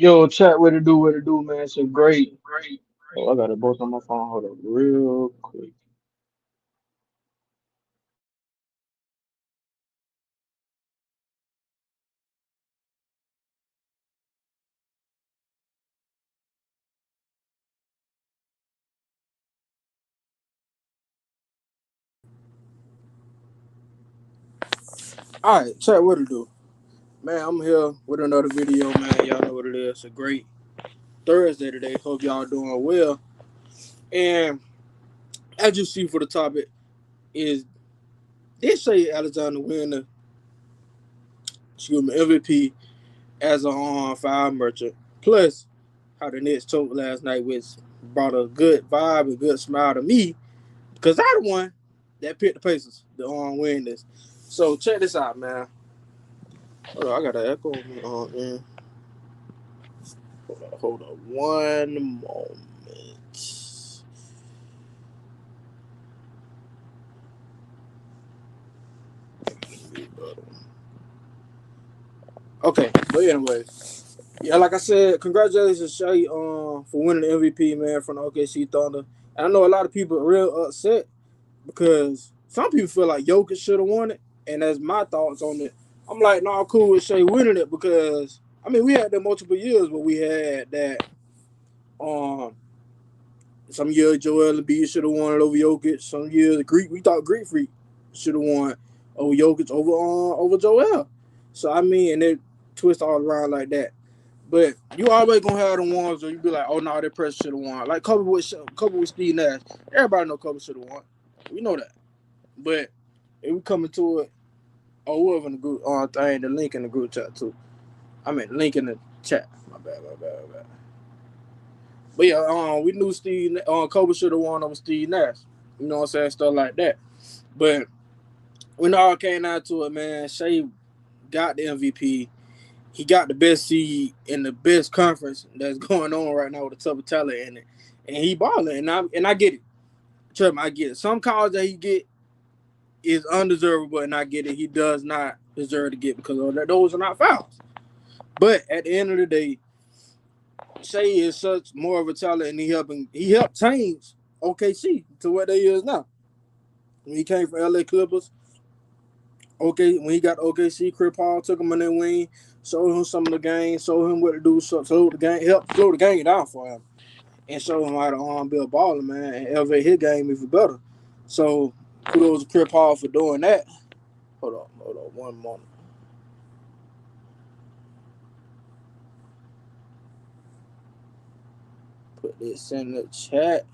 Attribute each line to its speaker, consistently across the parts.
Speaker 1: Yo, chat, what it do, man. It's a great. Oh, I got it both on my phone. Hold up, real quick. All right, chat, what it do, man. I'm here with another video, man. Y'all know what it is. It's a great Thursday today. Hope y'all doing well. And as you see for the topic is did Shai Alexander win the MVP as a foul merchant? Plus, how the Knicks choked last night, which brought a good vibe, a good smile to me because I the one that picked the Pacers to win this. So check this out, man. Hold on, I got an echo on me. Man. Hold on one moment. Okay, but anyway, yeah, like I said, congratulations, Shai, for winning the MVP, man, from the OKC Thunder. And I know a lot of people are real upset because some people feel like Jokic should have won it, and that's my thoughts on it. I'm like, nah, cool with Shai winning it because I mean we had that multiple years, but we had that um some years Joel Embiid should have won it over Jokic. Some years Greek we thought Greek Freak should have won over Jokic over Joel. So I mean, and it twist all around like that. But you always gonna have the ones where you be like, oh no, that person should have won. Like Kobe with Steve Nash. Everybody know Kobe should have won. We know that. But if we coming to it, oh whoever in the group thing, the link in the group chat too. I mean link in the chat. My bad. But yeah, we knew Kobe should have won over Steve Nash. You know what I'm saying? Stuff like that. But when it all came down to it, man, Shai got the MVP. He got the best seed in the best conference that's going on right now with the top of talent in it. And he balling. And I get it. Trust me, I get it. Some calls that he get is undeservable, and I get it. He does not deserve to get because those are not fouls. But at the end of the day, Shai is such more of a talent, and he helped change OKC to what they is now. When he came from LA Clippers, okay, when he got OKC, Chris Paul took him in their wing, showed him some of the game, showed him what to do, so the game, helped slow the game down for him, and showed him how to be a baller, man, and elevate his game even better. So kudos to Chris Paul for doing that. Hold on, one moment. Put this in the chat.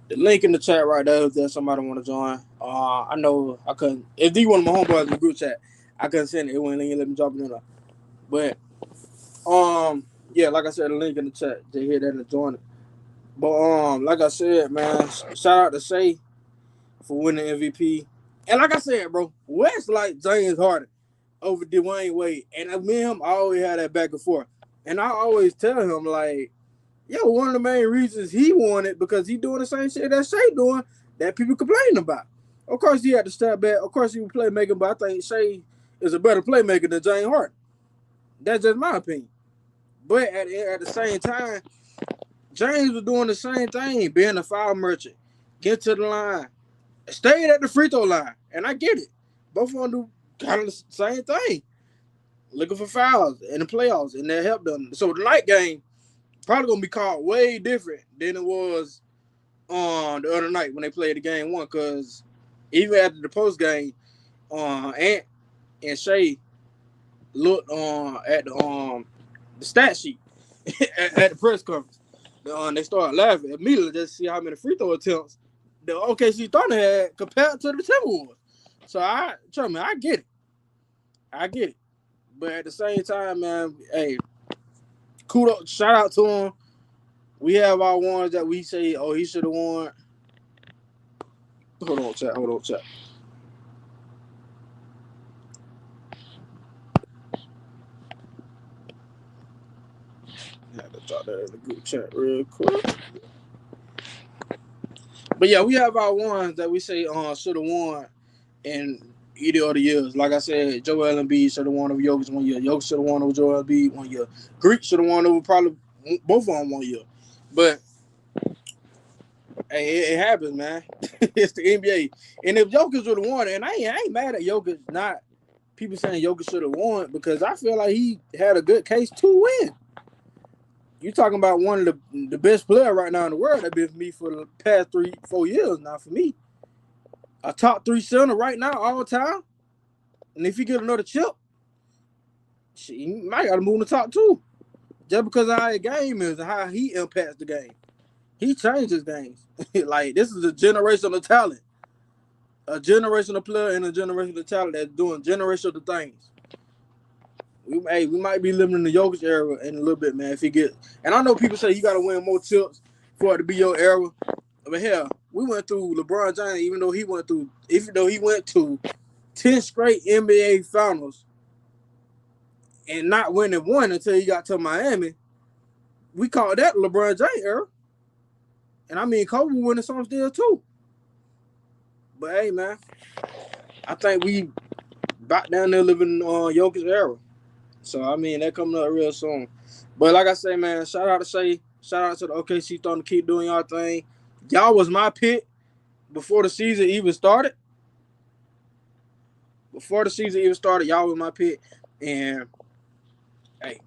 Speaker 1: The link in the chat right there if there's somebody want to join. I know I couldn't. If these one of my homeboys in the group chat, I couldn't send it. It wouldn't let me drop it in there. But yeah, like I said, the link in the chat. They hear that and join it. But like I said, man, shout out to Shai for winning MVP. And like I said, bro, West like James Harden over Dwayne Wade, and me and him always had that back and forth. And I always tell him like, yo, one of the main reasons he won it because he doing the same shit that Shai doing that people complaining about. Of course, he had to step back. Of course, he was playmaking, but I think Shai is a better playmaker than James Harden. That's just my opinion. But at the same time, James was doing the same thing, being a foul merchant, get to the line, stayed at the free throw line, and I get it. Both of them do kind of the same thing, looking for fouls in the playoffs, and that helped them. So the night game probably gonna be called way different than it was on the other night when they played the game one. Because even after the post game, Ant and Shai looked at the stat sheet at the press conference. They started laughing immediately just to see how many free throw attempts the OKC Thunder had compared to the Timberwolves. So trust me, I get it. But at the same time, man, hey, kudos, shout out to him. We have our ones that we say, oh, he should have won. Hold on, chat. I had to drop that in the group chat real quick. But yeah, we have our ones that we say should have won, and either of the years. Like I said, Joel Embiid should have won over Jokic 1 year. Jokic should have won over Joel Embiid 1 year. Greek should have won over probably both of them 1 year. But hey, it happens, man. It's the NBA. And if Jokic would have won, and I ain't mad at Jokic not people saying Jokic should have won because I feel like he had a good case to win. You talking about one of the best players right now in the world that been for me for the past 3-4 years now for me. A top 3 center right now all time. And if you get another chip, you might got to move in the top 2. Just because of how his game is and how he impacts the game. He changes games. Like, this is a generational talent. A generational player and a generational talent that's doing generational things. We might be living in the Jokic era in a little bit, man. If he get, and I know people say you got to win more chips for it to be your era. But hell, we went through LeBron James, even though he went to 10 straight NBA Finals and not winning one until he got to Miami. We call that LeBron James era. And I mean, Kobe winning some still too. But hey, man, I think we back down there living in Jokic era. So, I mean, that coming up real soon. But like I say, man, shout out to Shai. Shout out to the OKC Thunder. Keep doing y'all thing. Y'all was my pick before the season even started. Before the season even started, y'all was my pick. And, hey,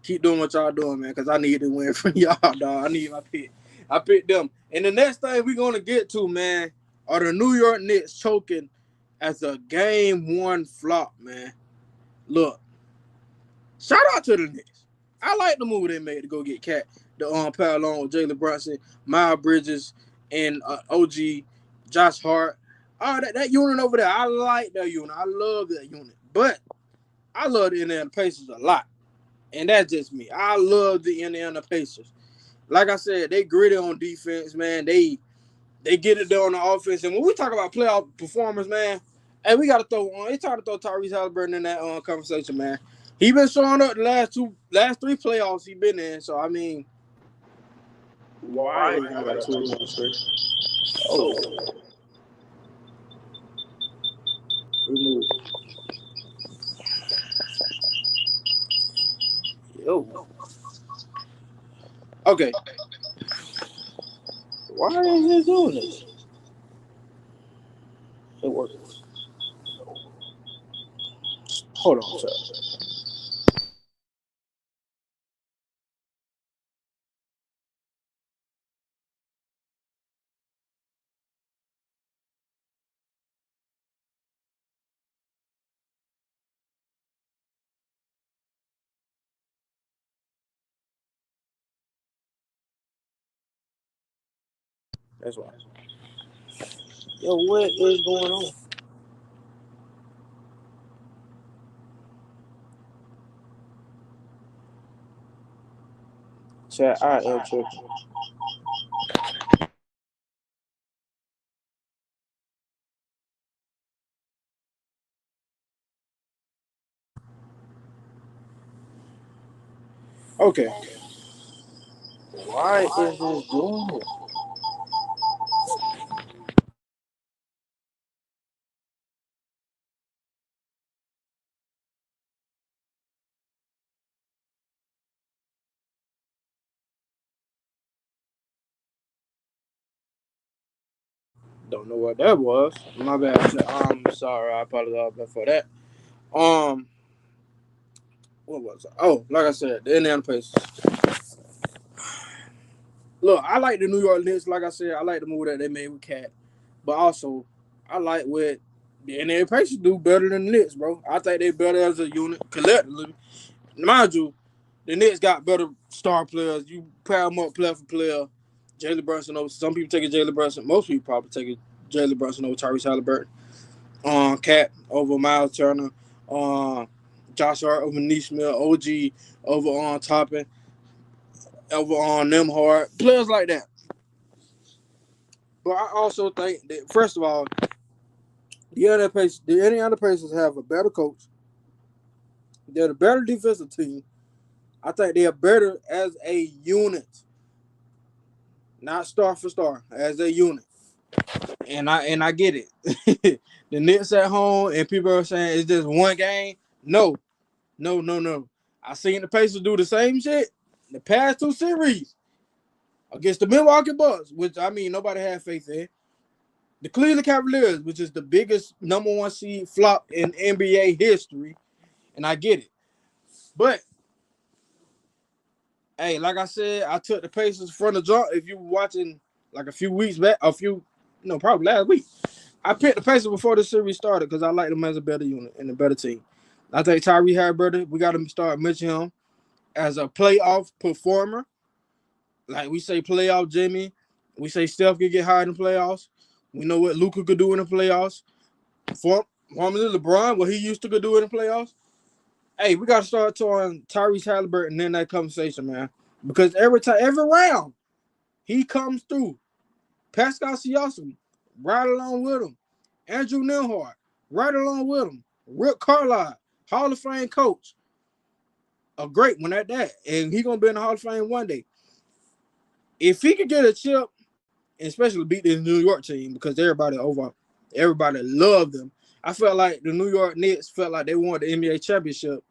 Speaker 1: keep doing what y'all doing, man, because I need to win from y'all, dog. I need my pick. I picked them. And the next thing we're going to get to, man, are the New York Knicks choking as a game 1 flop, man. Look, shout out to the Knicks. I like the move they made to go get Cat, the pair along with Jalen Brunson, Miles Bridges, and OG, Josh Hart. Oh, that unit over there, I like that unit. I love that unit. But I love the Indiana Pacers a lot. And that's just me. I love the Indiana Pacers. Like I said, they gritty on defense, man. They get it done on the offense. And when we talk about playoff performance, man, hey, we got to throw on. It's time to throw Tyrese Halliburton in that conversation, man. He been showing up the last 3 playoffs he been in. So, I mean, why? Oh. Remove. Yo. Okay. Why is he doing this? It works. Hold on, sir. That's why. Yo, what is going on? Chat, I am tripping. Okay. Why is this doing it? Don't know what that was. My bad. I'm sorry. I apologize for that. What was it? Oh, like I said, the Indiana Pacers. Look, I like the New York Knicks. Like I said, I like the move that they made with Cat, but also I like what the Indiana Pacers do better than the Knicks, bro. I think they better as a unit collectively. Mind you, the Knicks got better star players. You pair them up player for player. Jalen Brunson over. Some people take a Jalen Brunson. Most people probably take a Jalen Brunson over Tyrese Halliburton. Cat over Miles Turner. Josh Hart over Neesmith. OG over on Toppin. Over on Nemhard. Players like that. But I also think that, first of all, the Indiana Pacers have a better coach. They're a better defensive team. I think they are better as a unit. Not star for star, as a unit. And I get it. The Knicks at home, and people are saying it's just one game. No, no, no, no. I seen the Pacers do the same shit the past two series against the Milwaukee Bucks, which I mean nobody had faith in. The Cleveland Cavaliers, which is the biggest number one seed flop in NBA history, and I get it. But hey, like I said, I took the Pacers from the jump. If you were watching like a few weeks back, probably last week, I picked the Pacers before the series started because I like them as a better unit and a better team. I think Tyree Halliburton, we got to start mentioning him as a playoff performer. Like we say, playoff Jimmy. We say Steph could get higher in the playoffs. We know what Luka could do in the playoffs. Formerly LeBron, what he used to do in the playoffs. Hey, we got to start throwing Tyrese Halliburton in that conversation, man. Because every round, he comes through. Pascal Siakam, right along with him. Andrew Nembhard, right along with him. Rick Carlisle, Hall of Fame coach. A great one at that. And he's going to be in the Hall of Fame one day. If he could get a chip, and especially beat this New York team, because everybody loved them. I felt like the New York Knicks felt like they won the NBA championship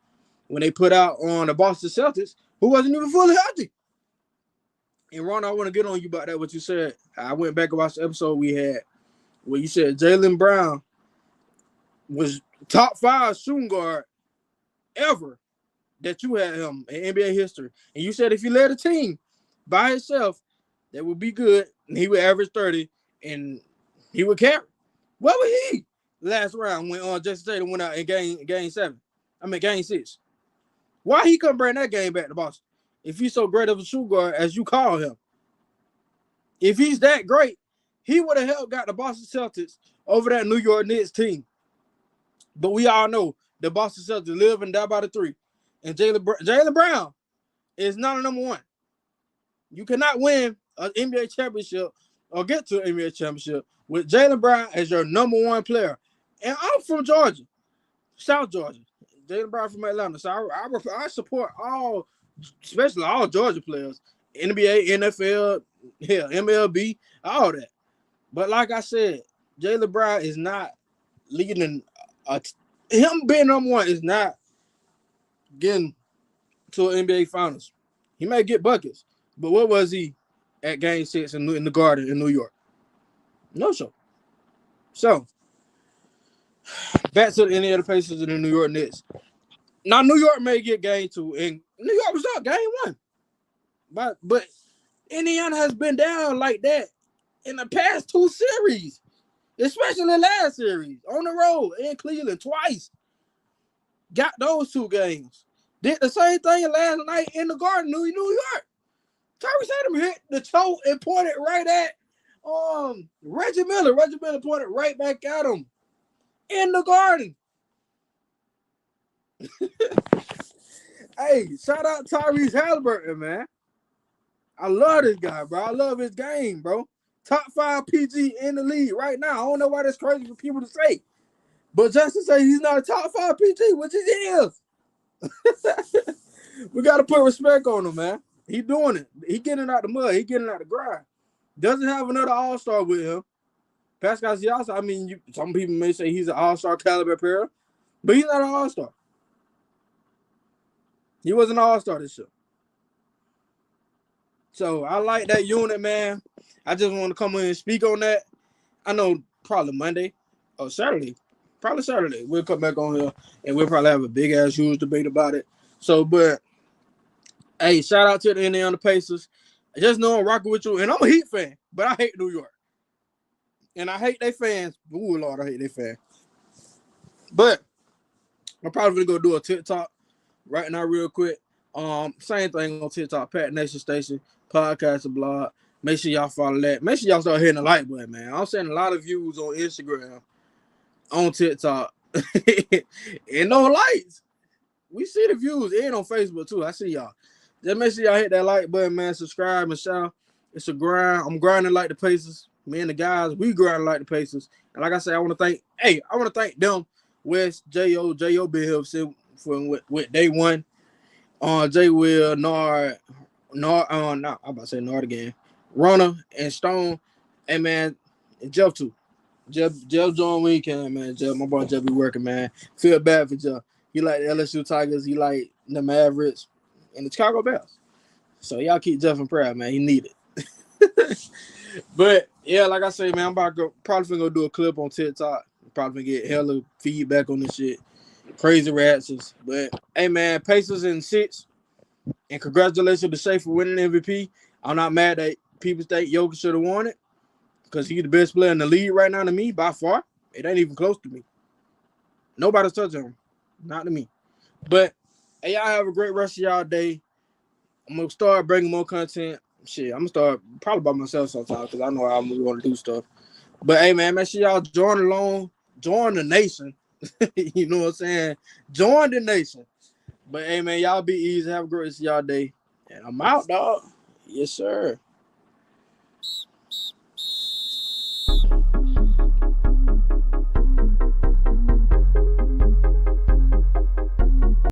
Speaker 1: when they put out on the Boston Celtics, who wasn't even fully healthy. And Ron, I want to get on you about that, what you said. I went back and watched the episode we had where you said Jaylen Brown was top 5 shooting guard ever that you had him in NBA history. And you said if he led a team by himself, that would be good, and he would average 30, and he would carry. What was he last round when Jason Tatum went out in game 7? I mean, game 6. Why he couldn't bring that game back to Boston if he's so great of a shooting guard as you call him? If he's that great, he would have got the Boston Celtics over that New York Knicks team. But we all know the Boston Celtics live and die by the 3. And Jaylen Brown is not a number 1. You cannot win an NBA championship or get to an NBA championship with Jaylen Brown as your number 1 player. And I'm from Georgia, South Georgia. Jaylen Brown from Atlanta. So I support all, especially all Georgia players, NBA, NFL, MLB, all that. But like I said, Jaylen Brown is not leading. Him being number 1 is not getting to an NBA Finals. He may get buckets, but what was he at Game 6 in the Garden in New York? No show. So, back to any of the Pacers in the New York Knicks. Now, New York may get Game 2, and New York was up Game 1. But Indiana has been down like that in the past 2 series, especially the last series, on the road in Cleveland twice. Got those 2 games. Did the same thing last night in the Garden, New York. Tyrese Halliburton hit the toe and pointed right at Reggie Miller. Reggie Miller pointed right back at him in the Garden. Hey, shout out Tyrese Halliburton, man. I love this guy, bro. I love his game, bro. Top 5 PG in the league right now. I don't know why that's crazy for people to say. But just to say he's not a top 5 PG, which he is. We got to put respect on him, man. He doing it. He getting out the mud. He getting out the grind. Doesn't have another all-star with him. Pascal Siakam, I mean, some people may say he's an all-star caliber player, but he's not an all-star. He wasn't an all-star this year. So I like that unit, man. I just want to come in and speak on that. I know probably Monday or Saturday. Probably Saturday. We'll come back on here and we'll probably have a big-ass huge debate about it. So, but, hey, shout out to the Indiana Pacers. I just know I'm rocking with you. And I'm a Heat fan, but I hate New York. And I hate their fans. Ooh, Lord, I hate their fans. But I'm probably going to go do a TikTok right now real quick. Same thing on TikTok, Pat Nation Station, podcast and blog. Make sure y'all follow that. Make sure y'all start hitting the like button, man. I'm seeing a lot of views on Instagram, on TikTok, and no likes. We see the views and on Facebook too. I see y'all. Just make sure y'all hit that like button, man. Subscribe and shout. It's a grind. I'm grinding like the Pacers. Me and the guys, we grinding like the Pacers. And like I said, I want to thank them, West, J.O. been here with day one. J. Will, Nard, I'm about to say Nard again. Rona and Stone, and man, and Jeff too. Jeb joined when he came, man. Jeb, my boy Jeb be working, man. Feel bad for Jeb. He like the LSU Tigers. He like the Mavericks and the Chicago Bears. So y'all keep Jeff in prayer, man. He need it. But yeah, like I say, man, I'm about to go, probably gonna do a clip on TikTok. Probably gonna get hella feedback on this shit. Crazy reactions. But hey, man, Pacers in 6. And congratulations to Shai for winning MVP. I'm not mad that people think Jokic should have won it because he's the best player in the league right now to me by far. It ain't even close to me. Nobody's touching him. Not to me. But hey, y'all have a great rest of y'all day. I'm gonna start bringing more content. Shit, I'm gonna start probably by myself sometimes because I know I'm gonna do stuff. But hey, man, make sure y'all join along, join the nation. You know what I'm saying? Join the nation. But hey, man, y'all be easy. Have a great rest of y'all day. And I'm out, dog. Yes, sir.